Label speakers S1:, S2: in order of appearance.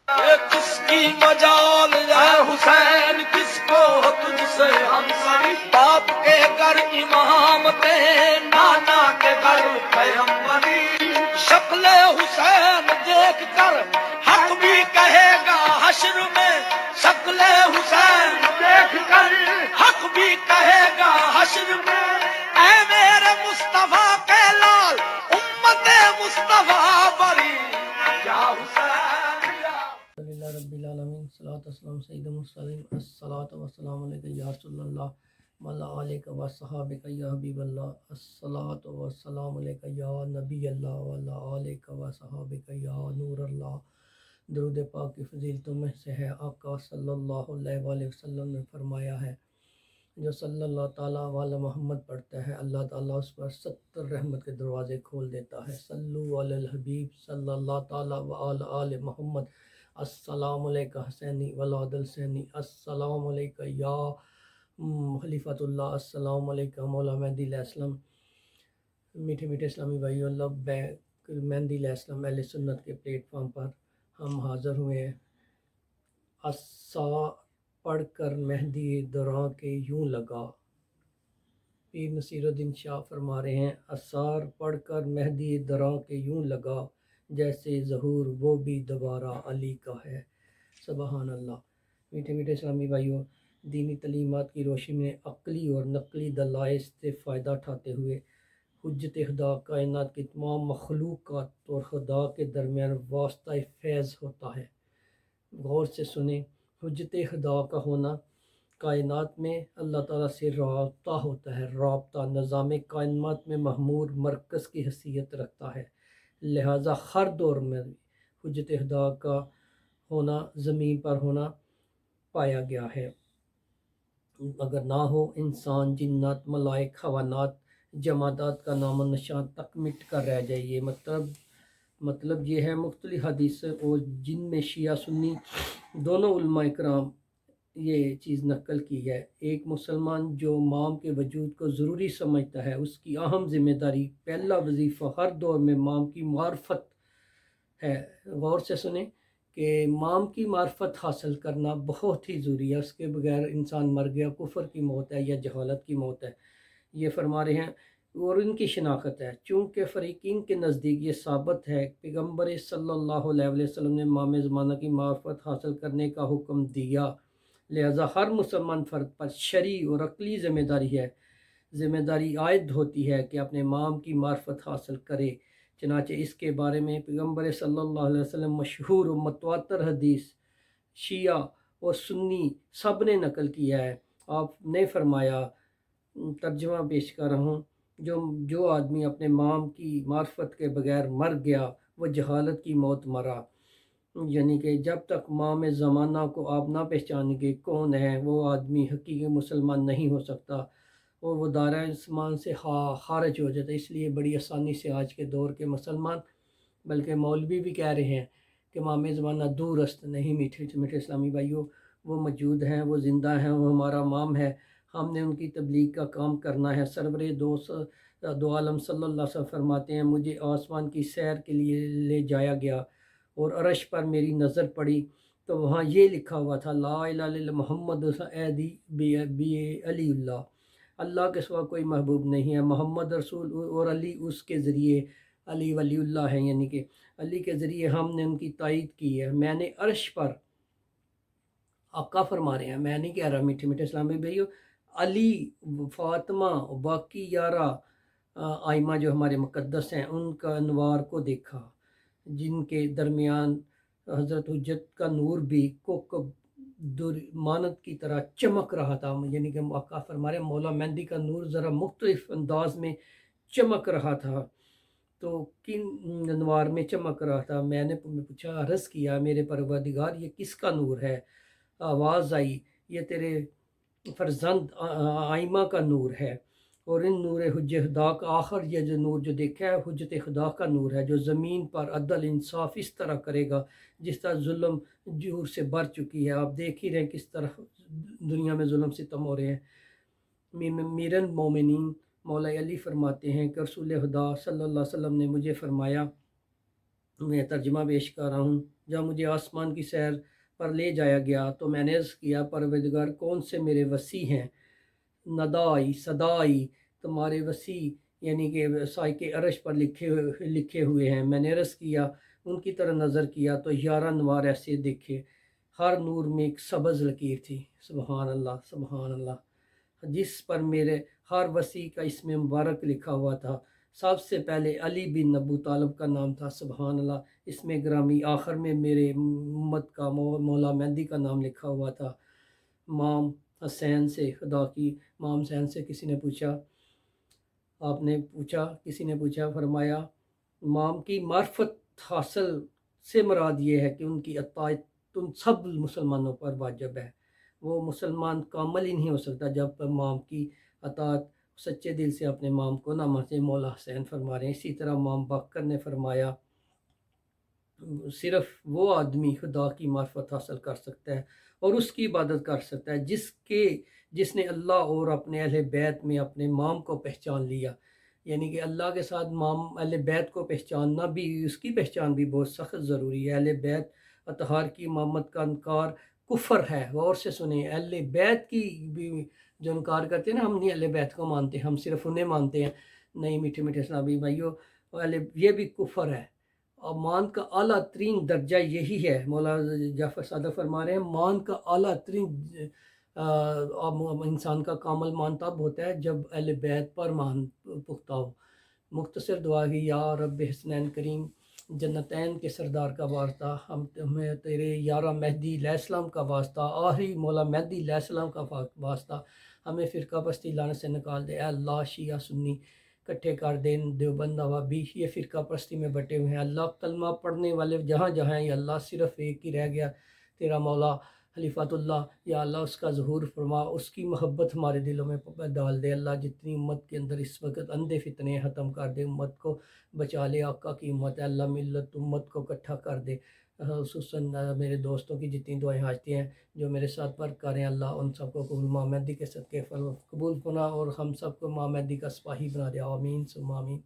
S1: کس کی مجال ہے حسین، کس کو ہو تجھ سے ہمسری، باپ کے گھر امام تھے، نانا کے گھر پیغمبری، شکل حسین دیکھ کر حق بھی کہے گا حشر میں، شکل حسین دیکھ کر حق بھی کہے گا حشر میں، اے میرے مصطفیٰ کے لال امت مصطفیٰ بری، یا حسین
S2: الحمدللہ رب العالمین، صلاۃ والسلام سید المرسلین، الصلاۃ والسلام علیکہ یا رسول اللہ وعلی آلک و صحابک یا حبیب اللہ، الصلاۃ والسلام علیکہ یا نبی اللہ وعلی آلک و صحابک یا نور اللہ۔ درود پاک کی فضیلتوں میں سے ہے، آقا صلی اللہ علیہ وآلہ وسلم نے فرمایا ہے، جو صلی اللہ تعالیٰ علی محمد پڑھتا ہے اللہ تعالیٰ اس پر 70 رحمت کے دروازے کھول دیتا ہے۔ صلو علی الحبیب صلی اللہ تعالیٰ وعلی آل محمد، السلام علیکہ حسینی ولاد الحسینی، السلام علیکہ یا خلیفۃ اللہ، السلام علیکہ مولا مہدی علیہ السلام۔ میٹھے میٹھے اسلامی بھائیو، لبیک مہدی علیہ السلام اہل سنت کے پلیٹ فارم پر ہم حاضر ہوئے ہیں۔ اسا پڑھ کر مہدی دراں کے یوں لگا، پیر نصیر الدین شاہ فرما رہے ہیں، اسار پڑھ کر مہدی دراں کے یوں لگا، جیسے ظہور وہ بھی دوبارہ علی کا ہے۔ سبحان اللہ۔ میٹھے میٹھے اسلامی بھائیوں، دینی تعلیمات کی روشنی میں عقلی اور نقلی دلائل سے فائدہ اٹھاتے ہوئے حجت خدا کائنات کی تمام مخلوقات اور خدا کے درمیان واسطہ فیض ہوتا ہے۔ غور سے سنیں، حجت خدا کا ہونا کائنات میں اللہ تعالیٰ سے رابطہ ہوتا ہے۔ رابطہ نظام کائنات میں محمود مرکز کی حیثیت رکھتا ہے، لہٰذا ہر دور میں حجت خدا کا ہونا زمین پر ہونا پایا گیا ہے۔ اگر نہ ہو، انسان، جنات، ملائک، حیوانات، جمادات کا نام و نشان تک مٹ کر رہ جائے۔ یہ مطلب یہ ہے، مختلف حدیث اور جن میں شیعہ سنی دونوں علماء کرام یہ چیز نقل کی ہے۔ ایک مسلمان جو مام کے وجود کو ضروری سمجھتا ہے، اس کی اہم ذمہ داری، پہلا وظیفہ ہر دور میں مام کی معرفت ہے۔ غور سے سنیں کہ مام کی معرفت حاصل کرنا بہت ہی ضروری ہے، اس کے بغیر انسان مر گیا، کفر کی موت ہے یا جہالت کی موت ہے۔ یہ فرما رہے ہیں، اور ان کی شناخت ہے، چونکہ فریقین کے نزدیک یہ ثابت ہے، پیغمبر صلی اللہ علیہ وسلم نے امام زمانہ کی معرفت حاصل کرنے کا حکم دیا، لہذا ہر مسلمان فرد پر شرعی اور عقلی ذمہ داری عائد ہوتی ہے کہ اپنے امام کی معرفت حاصل کرے۔ چنانچہ اس کے بارے میں پیغمبر صلی اللہ علیہ وسلم مشہور و متواتر حدیث شیعہ اور سنی سب نے نقل کیا ہے۔ آپ نے فرمایا، ترجمہ پیش کر رہا ہوں، جو آدمی اپنے مام کی معرفت کے بغیر مر گیا، وہ جہالت کی موت مرا، یعنی کہ جب تک مام زمانہ کو آپ نہ پہچانیں گے کون ہے، وہ آدمی حقیقی مسلمان نہیں ہو سکتا، اور وہ دائرہ اسلام سے خارج ہو جاتا ہے۔ اس لیے بڑی آسانی سے آج کے دور کے مسلمان، بلکہ مولوی بھی کہہ رہے ہیں کہ امام زمانہ دور است نہیں۔ میٹھے میٹھے اسلامی بھائیوں، وہ موجود ہیں، وہ زندہ ہیں، وہ ہمارا امام ہے، ہم نے ان کی تبلیغ کا کام کرنا ہے۔ سرور دو عالم صلی اللہ علیہ وسلم فرماتے ہیں، مجھے آسمان کی سیر کے لیے لے جایا گیا اور عرش پر میری نظر پڑی تو وہاں یہ لکھا ہوا تھا، لا الہ الا اللہ محمد ایدی بی علی اللہ، اللہ کے سوا کوئی محبوب نہیں ہے، محمد رسول اور علی اس کے ذریعے، علی ولی اللہ ہیں، یعنی کہ علی کے ذریعے ہم نے ان کی تائید کی ہے۔ میں نے عرش پر، آقا فرما رہے ہیں، میں نہیں کہہ رہا، میٹھے میٹھے اسلامی بھائیو، علی، فاطمہ، باقی 11 آئمہ جو ہمارے مقدس ہیں، ان کا انوار کو دیکھا، جن کے درمیان حضرت حجت کا نور بھی کوکب مانت کی طرح چمک رہا تھا، یعنی کہ آقا فرما رہے ہیں مولا مہدی کا نور ذرا مختلف انداز میں چمک رہا تھا۔ تو کن انوار میں چمک رہا تھا؟ میں نے پوچھا، عرض کیا، میرے پروردگار یہ کس کا نور ہے؟ آواز آئی، یہ تیرے فرزند آئمہ کا نور ہے، اور ان نور حجت خدا کا آخر یہ جو نور جو دیکھا ہے حجت خدا کا نور ہے، جو زمین پر عدل انصاف اس طرح کرے گا جس طرح ظلم جور سے بڑھ چکی ہے۔ آپ دیکھ ہی رہے ہیں کس طرح دنیا میں ظلم ستم ہو رہے ہیں۔ میرن مومنین مولا علی فرماتے ہیں کہ رسول خدا صلی اللہ علیہ وسلم نے مجھے فرمایا میں ترجمہ پیش کر رہا ہوں۔ جب مجھے آسمان کی سیر پر لے جایا گیا تو میں نے عرض کیا، پروردگار کون سے میرے وسیع ہیں؟ ندائی صدائی تمہارے وسیع یعنی کہ سائق عرش پر لکھے ہوئے ہیں۔ میں نے عرض کیا، ان کی طرح نظر کیا تو 11 انوار ایسے دیکھے، ہر نور میں ایک سبز لکیر تھی۔ سبحان اللہ سبحان اللہ، جس پر میرے ہر وسیع کا اسم مبارک لکھا ہوا تھا۔ سب سے پہلے علی بن ابو طالب کا نام تھا، سبحان اللہ، اس میں گرامی آخر میں میرے امت کا مولا مہدی کا نام لکھا ہوا تھا۔ امام حسین سے، خدا کی امام حسین سے کسی نے پوچھا، کسی نے پوچھا، فرمایا امام کی معرفت حاصل سے مراد یہ ہے کہ ان کی اطاعت تم سب مسلمانوں پر واجب ہے۔ وہ مسلمان کامل ہی نہیں ہو سکتا جب امام کی اطاعت سچے دل سے اپنے امام کو نہ مانے۔ مولا حسین فرما رہے ہیں۔ اسی طرح امام باقر نے فرمایا، صرف وہ آدمی خدا کی معرفت حاصل کر سکتا ہے اور اس کی عبادت کر سکتا ہے جس نے اللہ اور اپنے اہل بیت میں اپنے امام کو پہچان لیا۔ یعنی کہ اللہ کے ساتھ امام اہل بیت کو پہچاننا بھی، اس کی پہچان بھی بہت سخت ضروری ہے۔ اہل بیت اطہار کی امامت کا انکار کفر ہے۔ غور سے سنیں، اہل بیت کی بھی جو انکار کرتے ہیں نا، ہم نہیں اہل بیت کو مانتے، ہم صرف انہیں مانتے ہیں، نہیں میٹھے میٹھے اسلامی بھائیوں، یہ بھی کفر ہے۔ اور مان کا اعلیٰ ترین درجہ یہی ہے۔ مولا جعفر صادق فرما رہے ہیں، مان کا اعلیٰ ترین انسان کا کامل مان تب ہوتا ہے جب اہل بیت پر مان پختہ ہو۔ مختصر دعا کی، یا رب حسنین کریم، جنتین کے سردار کا واسطہ، ہمیں تیرے یارہ مہدی علیہ السلام کا واسطہ، آخری مولا مہدی علیہ السلام کا واسطہ، ہمیں فرقہ پرستی لعنت سے نکال دے۔ اے اللہ، شیعہ سنی اکٹھے کر دے، دیوبند وہابی یہ فرقہ پرستی میں بٹے ہوئے ہیں، اللہ کلمہ پڑھنے والے جہاں جہاں ہیں، اللہ صرف ایک ہی رہ گیا، تیرا مولا خلیفۃ اللہ، یا اللہ اس کا ظہور فرما، اس کی محبت ہمارے دلوں میں ڈال دے۔ اللہ جتنی امت کے اندر اس وقت اندھے فتنے ختم کر دے، امت کو بچا لے، آقا کی امت ہے، اللہ ملت امت کو اکٹھا کر دے۔ خصوصاً میرے دوستوں کی جتنی دعائیں حاجتیں ہیں جو میرے ساتھ ورک کر رہے ہیں، اللہ ان سب کو قبول امام مہدی کے صدقے قبول فرما اور ہم سب کو امام مہدی کا سپاہی بنا دے، آمین ثم آمین۔